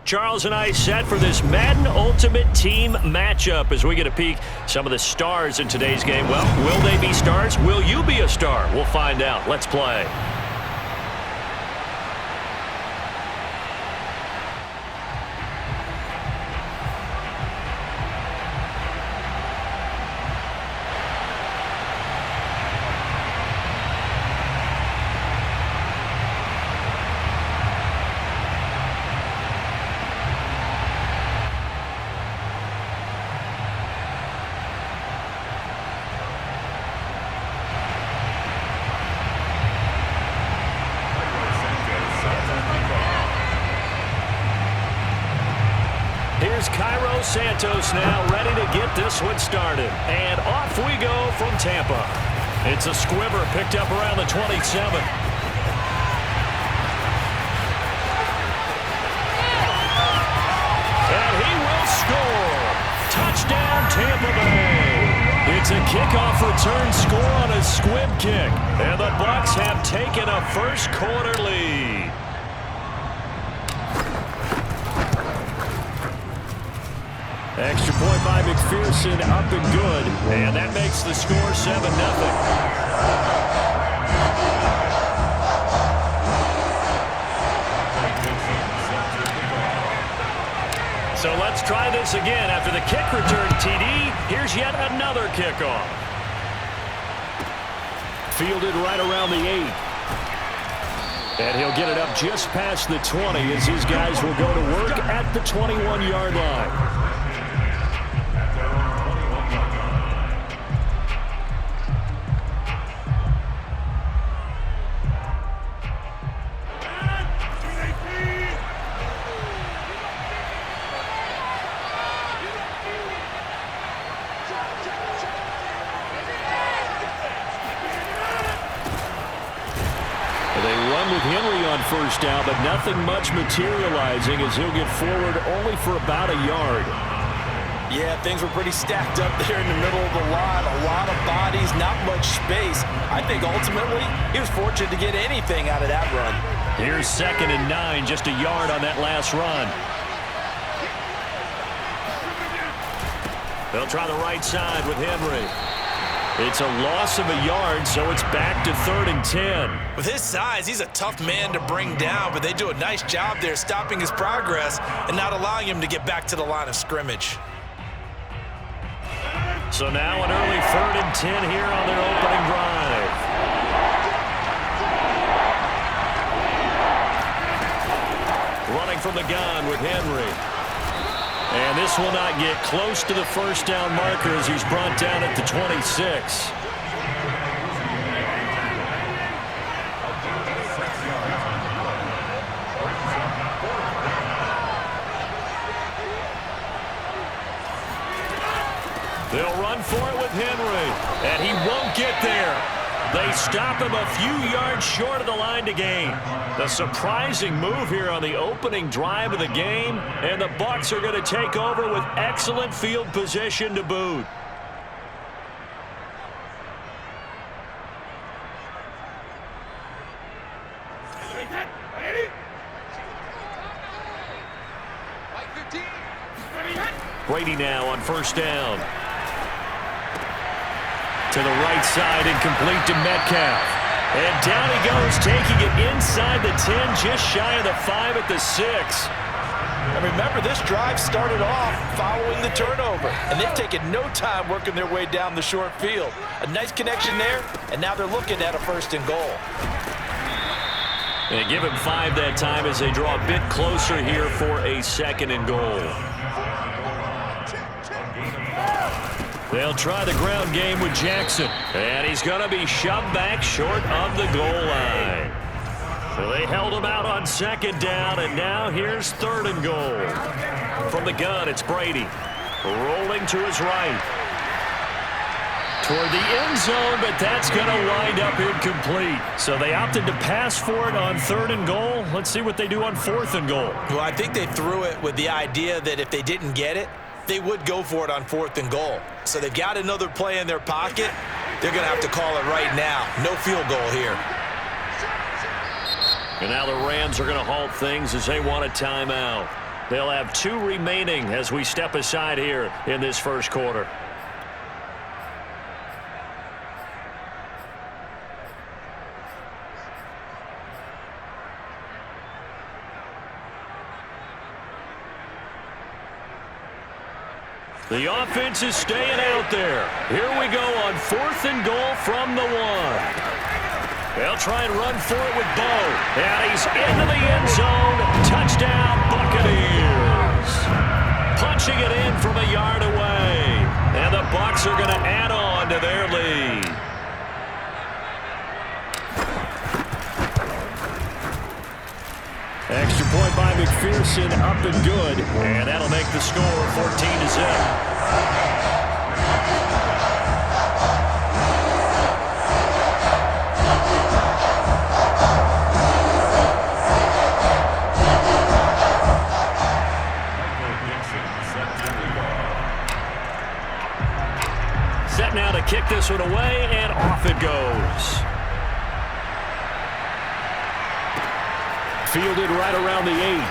Charles and I set for this Madden Ultimate Team matchup as we get a peek some of the stars in today's game. Well, will they be stars? Will you be a star? We'll find out. Let's play. Here's Cairo Santos now ready to get this one started. And off we go from Tampa. It's a squibber picked up around the 27. And he will score. Touchdown, Tampa Bay. It's a kickoff return score on a squib kick. And the Bucs have taken a first quarter lead. Extra point by McPherson, up and good. And that makes the score 7-0. So let's try this again. After the kick return TD, here's yet another kickoff. Fielded right around the 8. And he'll get it up just past the 20 as his guys will go to work at the 21-yard line. First down, but nothing much materializing as he'll get forward only for about a yard. Yeah, things were pretty stacked up there in the middle of the line. A lot of bodies, not much space. I think ultimately he was fortunate to get anything out of that run. Here's 2nd and 9, just a yard on that last run. They'll try the right side with Henry. It's a loss of a yard, so it's back to 3rd and 10. With his size, he's a tough man to bring down, but they do a nice job there stopping his progress and not allowing him to get back to the line of scrimmage. So now an early 3rd and 10 here on their opening drive. Running from the gun with Henry. And this will not get close to the first down marker as he's brought down at the 26. They'll run for it with Henry, and he won't get there. They stop him a few yards short of the line to gain. The surprising move here on the opening drive of the game, and the Bucs are going to take over with excellent field position to boot. Brady now on first down. To the right side, incomplete to Metcalf. And down he goes, taking it inside the 10, just shy of the 5 at the 6. And remember, this drive started off following the turnover, and they've taken no time working their way down the short field. A nice connection there, and now they're looking at a 1st and goal. They give him 5 that time as they draw a bit closer here for a 2nd and goal. They'll try the ground game with Jackson. And he's going to be shoved back short of the goal line. So they held him out on 2nd down, and now here's 3rd and goal. From the gun, it's Brady. Rolling to his right. Toward the end zone, but that's going to wind up incomplete. So they opted to pass for it on 3rd and goal. Let's see what they do on 4th and goal. Well, I think they threw it with the idea that if they didn't get it, they would go for it on 4th and goal. So they've got another play in their pocket. They're going to have to call it right now. No field goal here. And now the Rams are going to halt things as they want a timeout. They'll have 2 remaining as we step aside here in this first quarter. The offense is staying out there. Here we go on 4th and goal from the 1. They'll try and run for it with Bo. And he's into the end zone. Touchdown, Buccaneers. Punching it in from a yard away. And the Bucs are going to add on to their lead. Extra point by McPherson, up and good. And that'll make the score 14-0. Set now to kick this one away, and off it goes. Fielded right around the 8.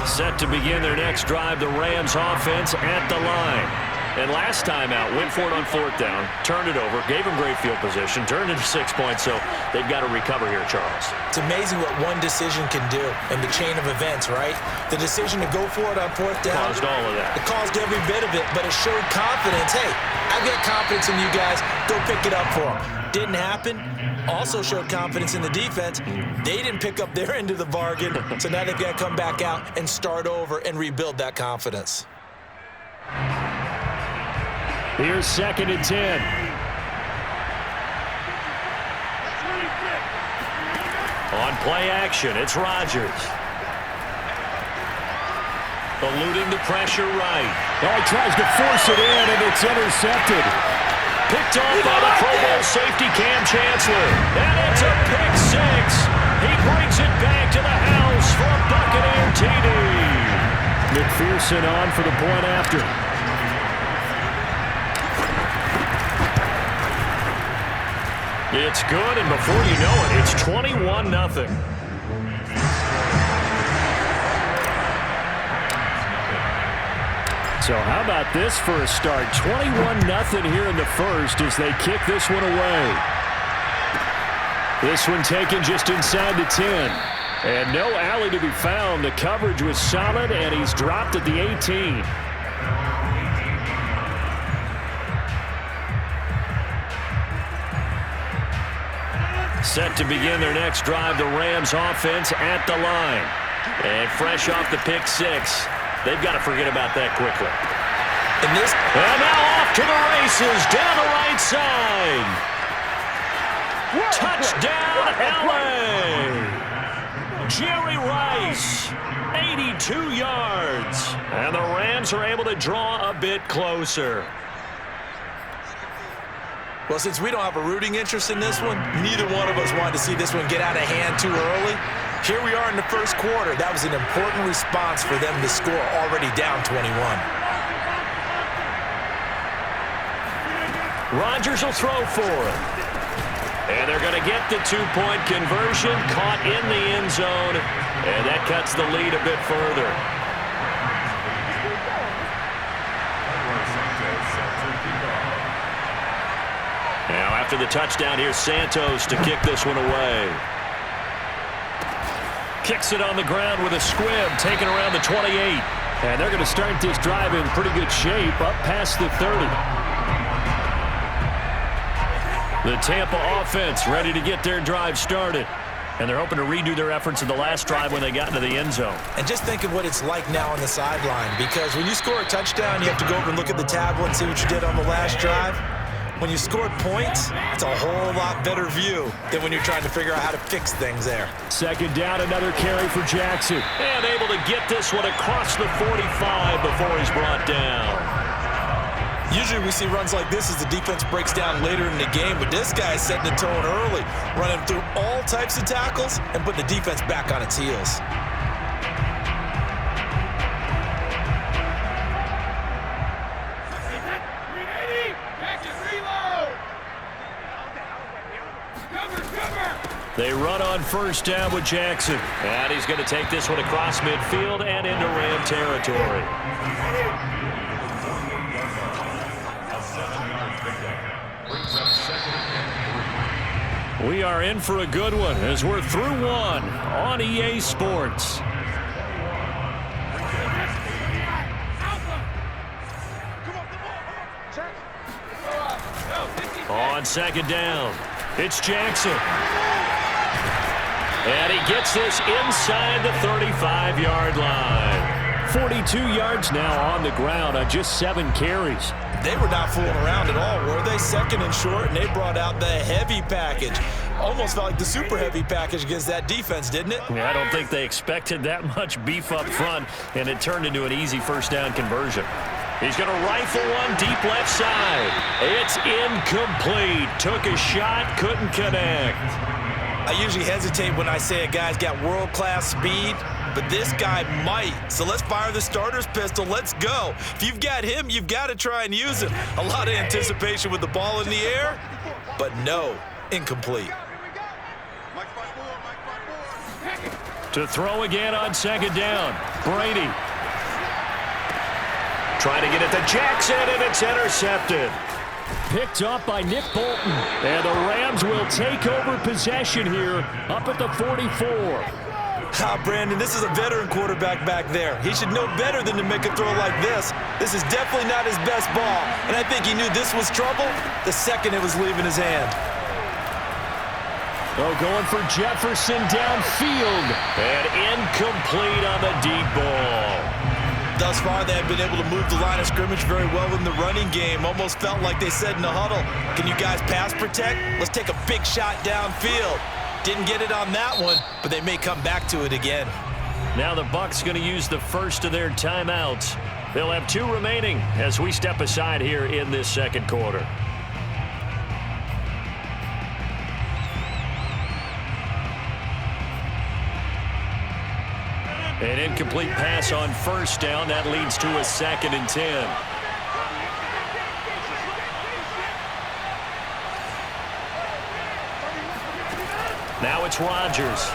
Set to begin their next drive, the Rams offense at the line. And last time out, went for it on 4th down, turned it over, gave them great field position, turned into 6 points, so they've got to recover here, Charles. It's amazing what one decision can do in the chain of events, right? The decision to go for it on 4th down. Caused all of that. It caused every bit of it, but it showed confidence. Hey, I've got confidence in you guys. Go pick it up for them. Didn't happen. Also showed confidence in the defense. They didn't pick up their end of the bargain, so now they've got to come back out and start over and rebuild that confidence. Here's 2nd and 10. On play action, it's Rodgers. Eluding the pressure right. Oh, he tries to force it in, and it's intercepted. Picked off by the Pro Bowl safety Cam Chancellor. And it's a pick 6. He brings it back to the house for a Buccaneer TD. McPherson on for the point after. It's good, and before you know it, it's 21-0. So how about this for a start? 21-0 here in the first as they kick this one away. This one taken just inside the 10. And no alley to be found. The coverage was solid, and he's dropped at the 18. Set to begin their next drive, the Rams offense at the line. And fresh off the pick 6, they've got to forget about that quickly. And now off to the races, down the right side. Touchdown, LA! Jerry Rice, 82 yards. And the Rams are able to draw a bit closer. Well, since we don't have a rooting interest in this one, neither one of us wanted to see this one get out of hand too early. Here we are in the first quarter. That was an important response for them to score, already down 21. Rodgers will throw for it. And they're going to get the 2-point conversion, caught in the end zone, and that cuts the lead a bit further. Now after the touchdown, here's Santos to kick this one away. Kicks it on the ground with a squib, taken around the 28. And they're going to start this drive in pretty good shape, up past the 30. The Tampa offense ready to get their drive started. And they're hoping to redo their efforts in the last drive when they got into the end zone. And just think of what it's like now on the sideline, because when you score a touchdown, you have to go over and look at the tablet and see what you did on the last drive. When you scored points, it's a whole lot better view than when you're trying to figure out how to fix things there. Second down, another carry for Jackson. And able to get this one across the 45 before he's brought down. Usually we see runs like this as the defense breaks down later in the game, but this guy is setting the tone early, running through all types of tackles and putting the defense back on its heels. They run on first down with Jackson. And he's going to take this one across midfield and into Ram territory. We are in for a good one as we're through one on EA Sports. On second down, it's Jackson. And he gets this inside the 35-yard line. 42 yards now on the ground on just 7 carries. They were not fooling around at all, were they? Second and short, and they brought out the heavy package. Almost felt like the super heavy package against that defense, didn't it? Yeah, I don't think they expected that much beef up front, and it turned into an easy first down conversion. He's going to rifle one deep left side. It's incomplete. Took a shot, couldn't connect. I usually hesitate when I say a guy's got world-class speed, but this guy might. So let's fire the starter's pistol. Let's go. If you've got him, you've got to try and use him. A lot of anticipation with the ball in the air, but no, incomplete. To throw again on second down, Brady. Trying to get it to Jackson, and it's intercepted. Picked up by Nick Bolton. And the Rams will take over possession here up at the 44. Brandon, this is a veteran quarterback back there. He should know better than to make a throw like this. This is definitely not his best ball, and I think he knew this was trouble the second it was leaving his hand. Oh, going for Jefferson downfield. And incomplete on the deep ball. Thus far, they have been able to move the line of scrimmage very well in the running game. Almost felt like they said in the huddle, can you guys pass protect? Let's take a big shot downfield. Didn't get it on that one, but they may come back to it again. Now the Bucs going to use the first of their timeouts. They'll have 2 remaining as we step aside here in this second quarter. An incomplete pass on first down. That leads to a 2nd and 10. Now it's Rodgers.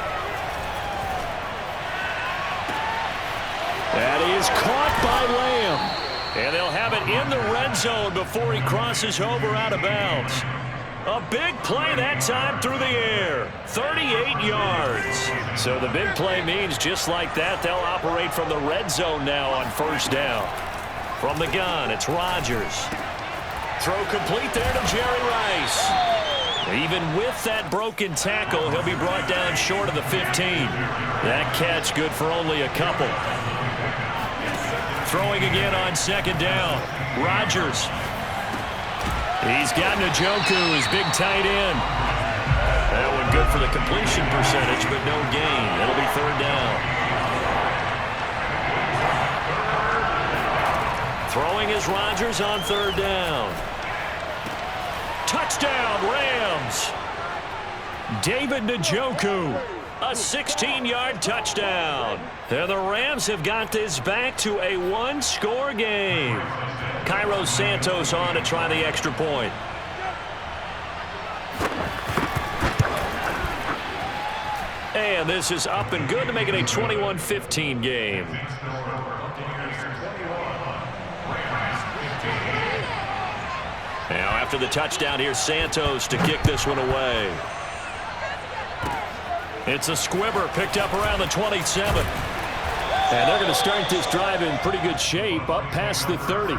That is caught by Lamb. And they'll have it in the red zone before he crosses over out of bounds. A big play that time through the air. 38 yards. So the big play means just like that, they'll operate from the red zone now on first down. From the gun, it's Rodgers. Throw complete there to Jerry Rice. Even with that broken tackle, he'll be brought down short of the 15. That catch good for only a couple. Throwing again on second down. Rodgers. He's got Njoku, his big tight end. That one good for the completion percentage, but no gain. It'll be 3rd down. Throwing is Rodgers on 3rd down. Touchdown, Rams. David Njoku, a 16-yard touchdown. And the Rams have got this back to a 1-score game. Cairo Santos on to try the extra point. And this is up and good to make it a 21-15 game. Now after the touchdown, here's Santos to kick this one away. It's a squibber picked up around the 27. And they're going to start this drive in pretty good shape up past the 30.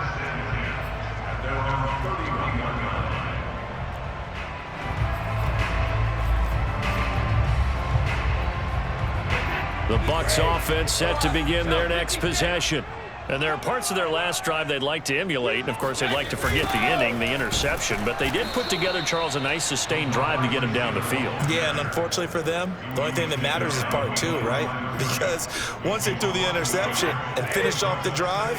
The Bucs offense set to begin their next possession. And there are parts of their last drive they'd like to emulate. And, of course, they'd like to forget the inning, the interception. But they did put together, Charles, a nice sustained drive to get him down the field. Yeah, and unfortunately for them, the only thing that matters is part 2, right? Because once they threw the interception and finished off the drive,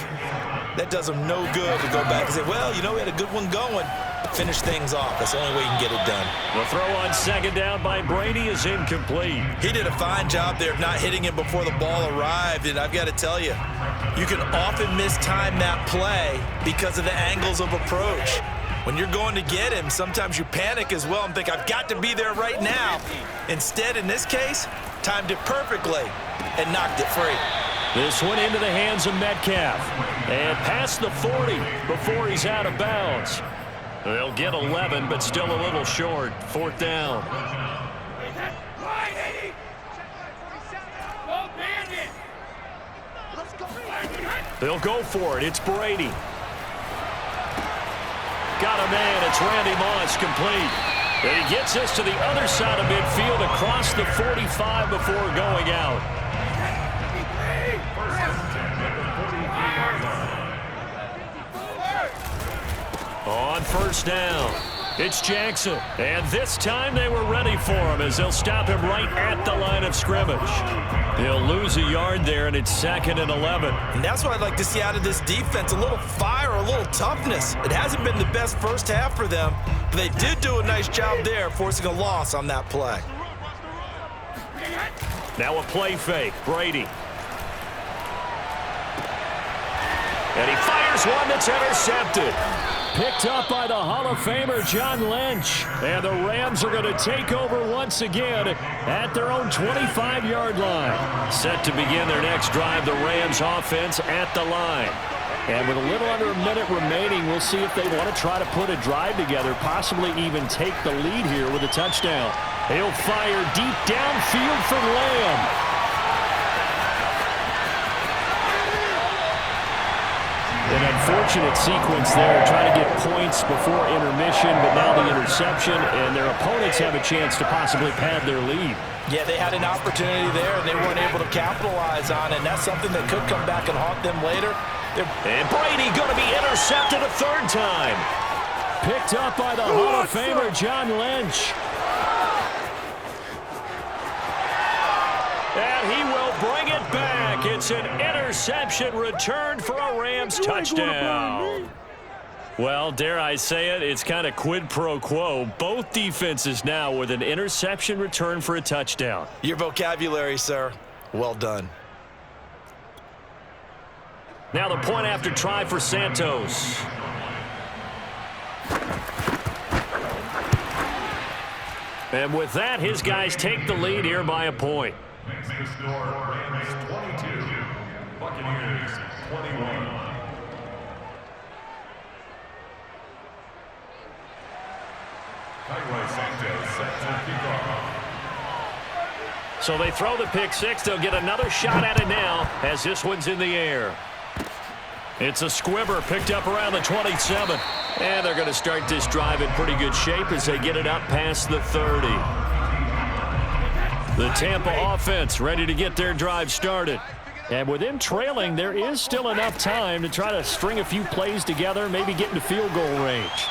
that does them no good to go back and say, well, you know, we had a good one going. Finish things off. That's the only way you can get it done. The throw on second down by Brady is incomplete. He did a fine job there of not hitting him before the ball arrived, and I've got to tell you, you can often mistime that play because of the angles of approach. When you're going to get him, sometimes you panic as well and think, I've got to be there right now. Instead, in this case, timed it perfectly and knocked it free. This one into the hands of Metcalf. And past the 40 before he's out of bounds. They'll get 11, but still a little short. 4th down. They'll go for it. It's Brady. Got a man. It's Randy Moss, complete. And he gets this to the other side of midfield across the 45 before going out. On 1st down, it's Jackson. And this time they were ready for him as they'll stop him right at the line of scrimmage. He'll lose a yard there, and it's 2nd and 11. And that's what I'd like to see out of this defense, a little fire, a little toughness. It hasn't been the best first half for them, but they did do a nice job there, forcing a loss on that play. Now a play fake, Brady. And he fires one that's intercepted. Picked up by the Hall of Famer John Lynch. And the Rams are going to take over once again at their own 25-yard line. Set to begin their next drive, the Rams offense at the line. And with a little under a minute remaining, we'll see if they want to try to put a drive together, possibly even take the lead here with a touchdown. He'll fire deep downfield for Lamb. An unfortunate sequence there, trying to get points before intermission, but now the interception, and their opponents have a chance to possibly pad their lead. Yeah, they had an opportunity there, and they weren't able to capitalize on it, and that's something that could come back and haunt them later. And Brady going to be intercepted a 3rd time. Picked up by the Hall of Famer John Lynch. And he will bring it back. It's an interception returned for a Rams touchdown. Well, dare I say it, it's kind of quid pro quo. Both defenses now with an interception return for a touchdown. Your vocabulary, sir. Well done. Now the point after try for Santos. And with that, his guys take the lead here by a point. Makes the score Rams 22, Buccaneers 21. Santos set to kick off. So they throw the pick six. They'll get another shot at it now as this one's in the air. It's a squibber picked up around the 27. And they're going to start this drive in pretty good shape as they get it up past the 30. The Tampa offense ready to get their drive started. And with them trailing, there is still enough time to try to string a few plays together, maybe get into field goal range.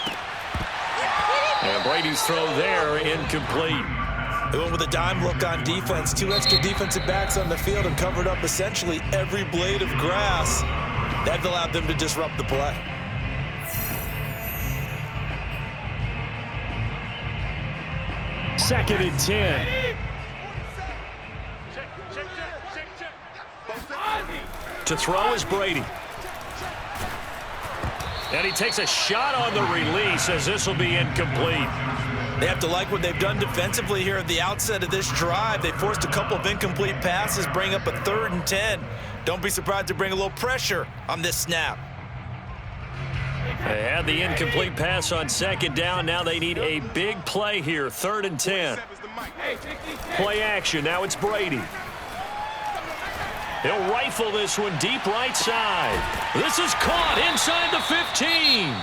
And Brady's throw there incomplete. They went with a dime look on defense. 2 extra defensive backs on the field and covered up essentially every blade of grass. That allowed them to disrupt the play. Second and 10. To throw is Brady. And he takes a shot on the release as this will be incomplete. They have to like what they've done defensively here at the outset of this drive. They forced a couple of incomplete passes, bring up a 3rd and 10. Don't be surprised to bring a little pressure on this snap. They had the incomplete pass on 2nd down. Now they need a big play here, 3rd and 10. Play action. Now it's Brady. He'll rifle this one deep right side. This is caught inside the 15.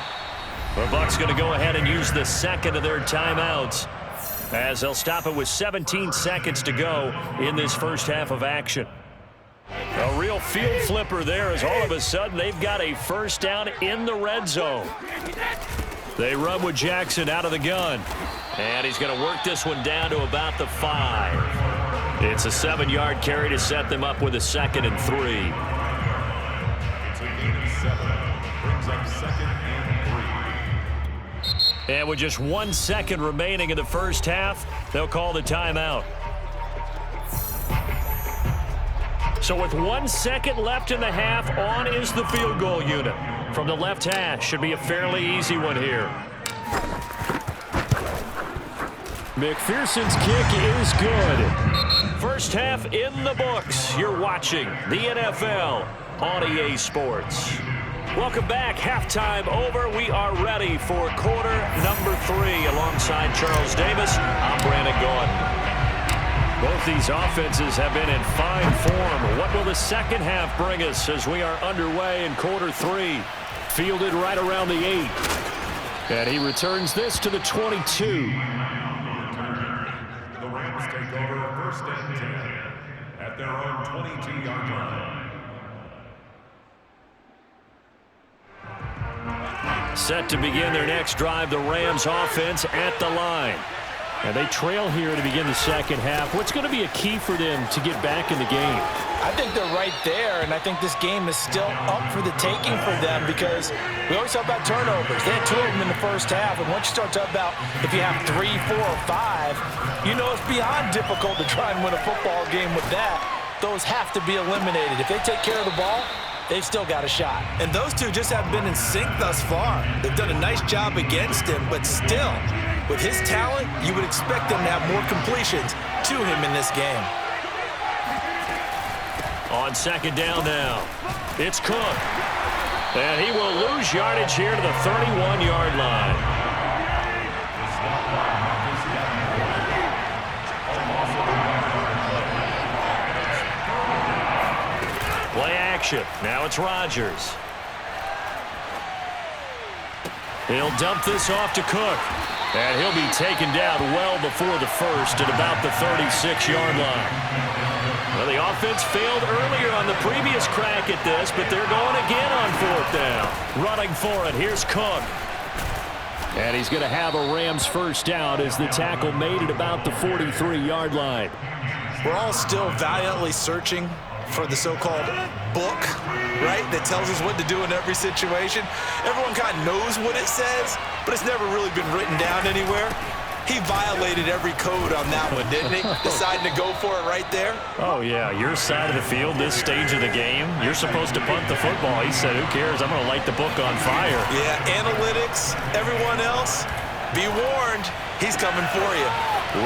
The Bucs going to go ahead and use the second of their timeouts as they'll stop it with 17 seconds to go in this first half of action. A real field flipper there as all of a sudden they've got a first down in the red zone. They run with Jackson out of the gun. And he's going to work this one down to about the 5. It's a 7-yard carry to set them up with a 2nd and 3. It's a gain of 7. Brings up 2nd and 3. And with just 1 second remaining in the first half, they'll call the timeout. So with 1 second left in the half, on is the field goal unit. From the left hash, should be a fairly easy one here. McPherson's kick is good. First half in the books. You're watching the NFL on EA Sports. Welcome back. Halftime over. We are ready for quarter number 3. Alongside Charles Davis, I'm Brandon Gordon. Both these offenses have been in fine form. What will the second half bring us as we are underway in quarter 3? Fielded right around the 8. And he returns this to the 22. The Rams take over first and 10 at their own 22-yard line. Set to begin their next drive, the Rams offense at the line. And they trail here to begin the second half. What's going to be a key for them to get back in the game? I think they're right there, and I think this game is still up for the taking for them because we always talk about turnovers. They had 2 of them in the first half, and once you start talking about if you have 3, 4, or 5, you know it's beyond difficult to try and win a football game with that. Those have to be eliminated. If they take care of the ball, they've still got a shot. And those two just have been in sync thus far. They've done a nice job against him, but still, with his talent, you would expect them to have more completions to him in this game. On second down now, it's Cook. And he will lose yardage here to the 31-yard line. Play action. Now it's Rodgers. He'll dump this off to Cook. And he'll be taken down well before the first at about the 36-yard line. Well, the offense failed earlier on the previous crack at this, but they're going again on 4th down. Running for it. Here's Cook. And he's going to have a Rams first down as the tackle made at about the 43-yard line. We're all still valiantly searching for the so-called book, right, that tells us what to do in every situation. Everyone kind of knows what it says, but it's never really been written down anywhere. He violated every code on that one, didn't he? Deciding to go for it right there. Oh, yeah, your side of the field, this stage of the game, you're supposed to punt the football. He said, who cares? I'm going to light the book on fire. Yeah, analytics, everyone else, be warned, he's coming for you.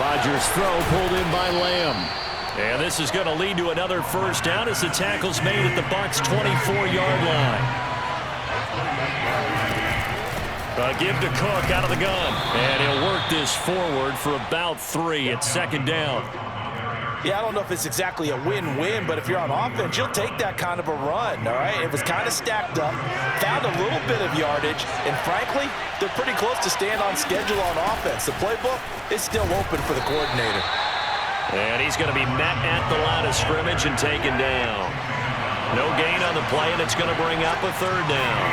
Rodgers' throw pulled in by Lamb. And this is going to lead to another first down as the tackle's made at the Bucs' 24-yard line. Give to Cook out of the gun. And he'll work this forward for about 3 at second down. Yeah, I don't know if it's exactly a win-win, but if you're on offense, you'll take that kind of a run, all right? It was kind of stacked up, found a little bit of yardage, and frankly, they're pretty close to staying on schedule on offense. The playbook is still open for the coordinator. And he's going to be met at the line of scrimmage and taken down. No gain on the play, and it's going to bring up a 3rd down.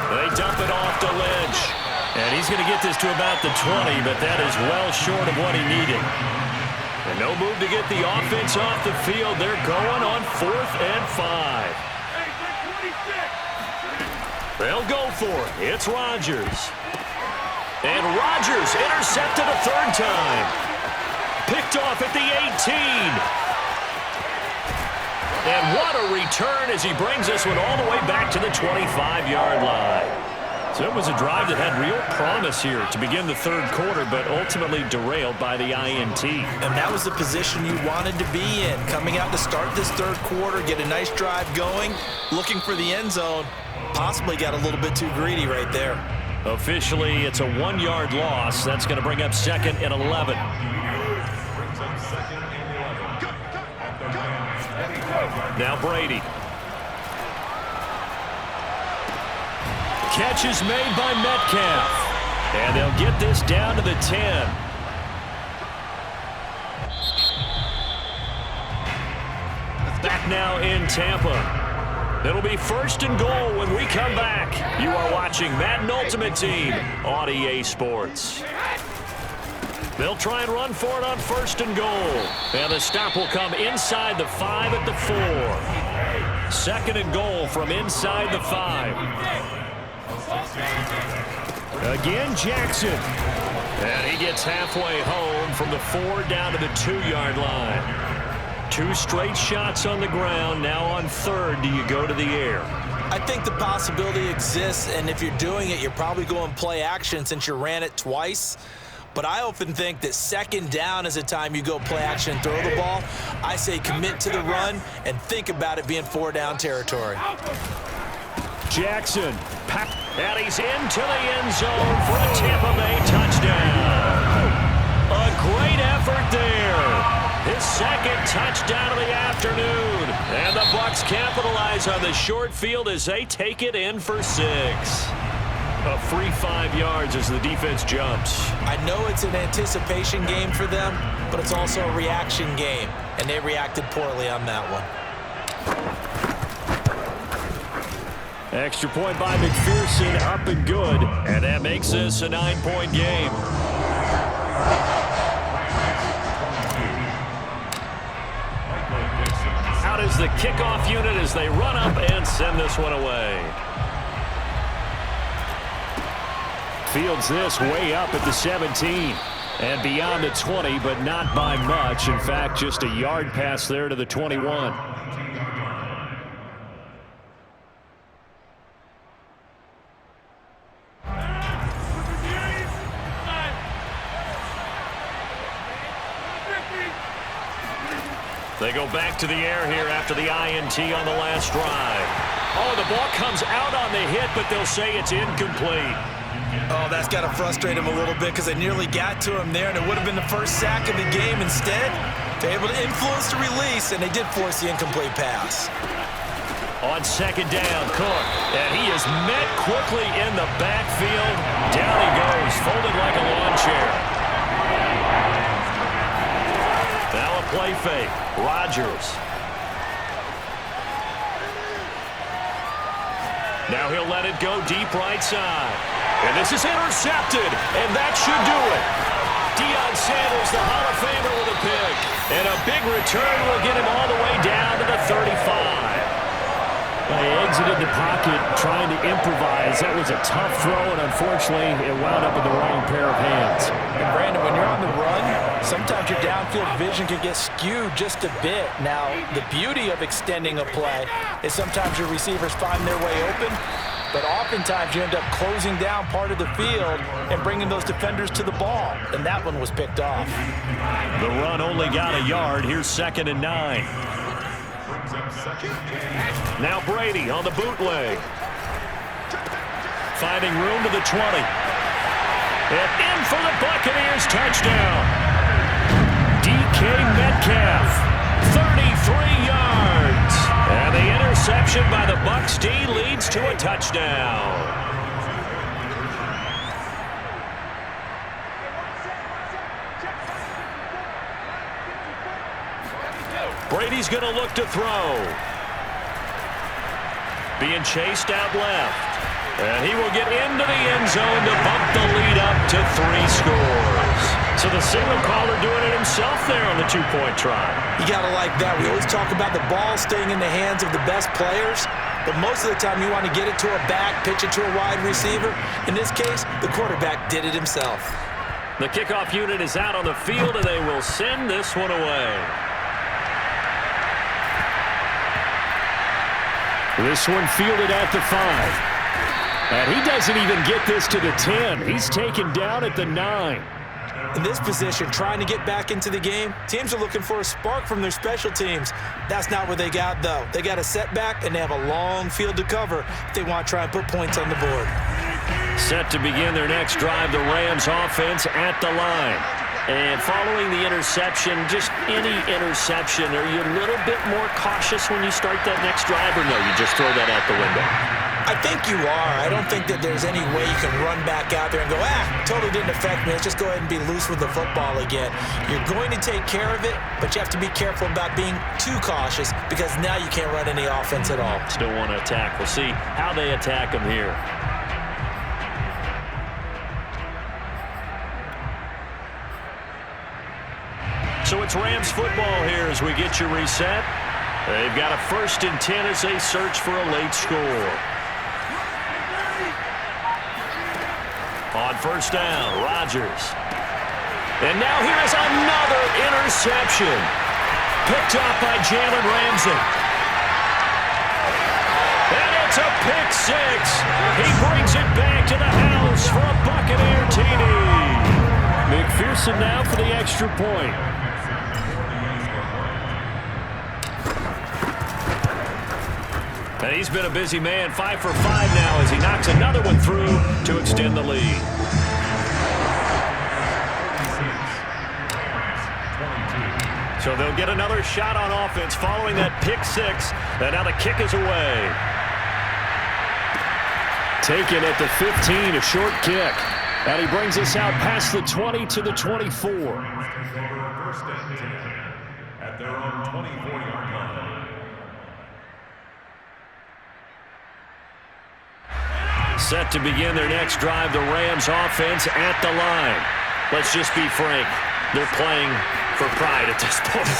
They dump it off to Lynch. And he's going to get this to about the 20, but that is well short of what he needed. And no move to get the offense off the field. They're going on 4th and 5. They'll go for it. It's Rodgers. And Rodgers intercepted a 3rd time. Picked off at the 18. And what a return as he brings this one all the way back to the 25-yard line. So it was a drive that had real promise here to begin the 3rd quarter, but ultimately derailed by the INT. And that was the position you wanted to be in. Coming out to start this 3rd quarter, get a nice drive going, looking for the end zone. Possibly got a little bit too greedy right there. Officially, it's a 1-yard loss. That's going to bring up 2nd and 11. Now Brady. Catch is made by Metcalf. And they'll get this down to the 10. Back now in Tampa. It'll be 1st and goal when we come back. You are watching Madden Ultimate Team on EA Sports. They'll try and run for it on 1st and goal. And the stop will come inside the 5 at the 4. 2nd and goal from inside the 5. Again, Jackson. And he gets halfway home from the 4 down to the 2-yard line. 2 straight shots on the ground. Now on 3rd, do you go to the air? I think the possibility exists, and if you're doing it, you're probably going play action since you ran it twice. But I often think that second down is a time you go play action and throw the ball. I say commit to the run and think about it being 4-down territory. Jackson. And he's into the end zone for a Tampabay touchdown. A great effort there. His second touchdown of the afternoon. And the Bucs capitalize on the short field as they take it in for 6. A free 5 yards as the defense jumps. I know it's an anticipation game for them, but it's also a reaction game, and they reacted poorly on that one. Extra point by McPherson, up and good. And that makes this a 9-point game. Out is the kickoff unit as they run up and send this one away. Fields this way up at the 17. And beyond the 20, but not by much. In fact, just a yard pass there to the 21. They go back to the air here after the INT on the last drive. Oh, the ball comes out on the hit, but they'll say it's incomplete. Oh, that's got to frustrate him a little bit because they nearly got to him there, and it would have been the first sack of the game. Instead, they're able to influence the release, and they did force the incomplete pass. On second down, Cook, and he is met quickly in the backfield. Down he goes, folded like a lawn chair. Now a play fake. Rodgers. Now he'll let it go deep right side. And this is intercepted, and that should do it. Deion Sanders, the Hall of Famer, with a pick. And a big return will get him all the way down to the 35. They exited the pocket trying to improvise. That was a tough throw, and unfortunately, it wound up in the wrong pair of hands. And Brandon, when you're on the run, sometimes your downfield vision can get skewed just a bit. Now, the beauty of extending a play is sometimes your receivers find their way open, but oftentimes you end up closing down part of the field and bringing those defenders to the ball, and that one was picked off. The run only got a yard. Here's 2nd and 9. Now Brady on the bootleg. Finding room to the 20. And in for the Buccaneers touchdown. DK Metcalf, 33 yards. And the interception by the Bucs D leads to a touchdown. Brady's going to look to throw. Being chased out left. And he will get into the end zone to bump the lead up to 3 scores. So the signal caller doing it himself there on the 2-point try. You got to like that. We always talk about the ball staying in the hands of the best players, but most of the time you want to get it to a back, pitch it to a wide receiver. In this case, the quarterback did it himself. The kickoff unit is out on the field, and they will send this one away. This one fielded at the 5. And he doesn't even get this to the 10. He's taken down at the 9. In this position, trying to get back into the game, teams are looking for a spark from their special teams. That's not what they got, though. They got a setback, and they have a long field to cover if they want to try and put points on the board. Set to begin their next drive, the Rams offense at the line. And following the interception, just any interception, are you a little bit more cautious when you start that next drive, or no, you just throw that out the window? I think you are. I don't think that there's any way you can run back out there and go, totally didn't affect me. Let's just go ahead and be loose with the football again. You're going to take care of it, but you have to be careful about being too cautious because now you can't run any offense at all. Still want to attack. We'll see how they attack them here. So it's Rams football here as we get you reset. They've got a 1st and 10 as they search for a late score. On 1st down, Rodgers. And now here is another interception. Picked up by Jalen Ramsey. And it's a pick 6. He brings it back to the house for a Buccaneer TD. Wilson now for the extra point. And he's been a busy man, 5 for 5 now as he knocks another one through to extend the lead. So they'll get another shot on offense following that pick six. And now the kick is away. Taken at the 15, a short kick. And he brings us out past the 20 to the 24. First and 10 at their own 24-yard line. Set to begin their next drive, the Rams offense at the line. Let's just be frank. They're playing for pride at this point.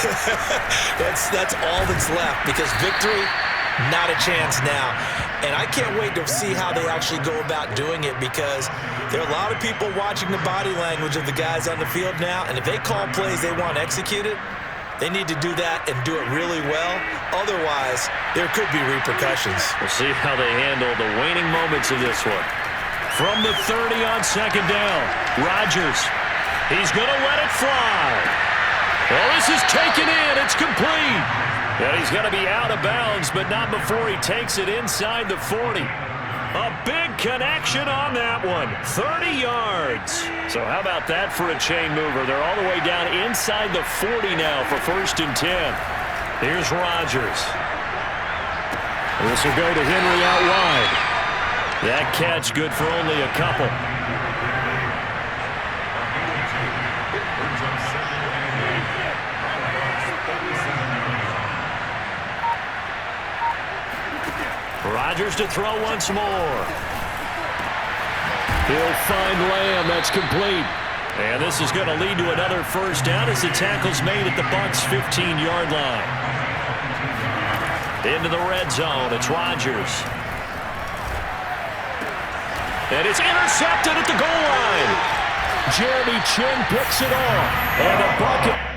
That's all that's left because victory, not a chance now. And I can't wait to see how they actually go about doing it because there are a lot of people watching the body language of the guys on the field now, and if they call plays they want executed, they need to do that and do it really well. Otherwise, there could be repercussions. We'll see how they handle the waning moments of this one. From the 30 on second down, Rodgers. He's going to let it fly. Well, this is taken in. It's complete. And he's going to be out of bounds, but not before he takes it inside the 40. A big connection on that one. 30 yards. So how about that for a chain mover? They're all the way down inside the 40 now for 1st and 10. Here's Rodgers. This will go to Henry out wide. That catch good for only a couple. Rodgers to throw once more. He'll find Lamb. That's complete. And this is going to lead to another first down as the tackle's made at the Bucs' 15-yard line. Into the red zone. It's Rodgers. And it's intercepted at the goal line. Jeremy Chin picks it off. And a bucket.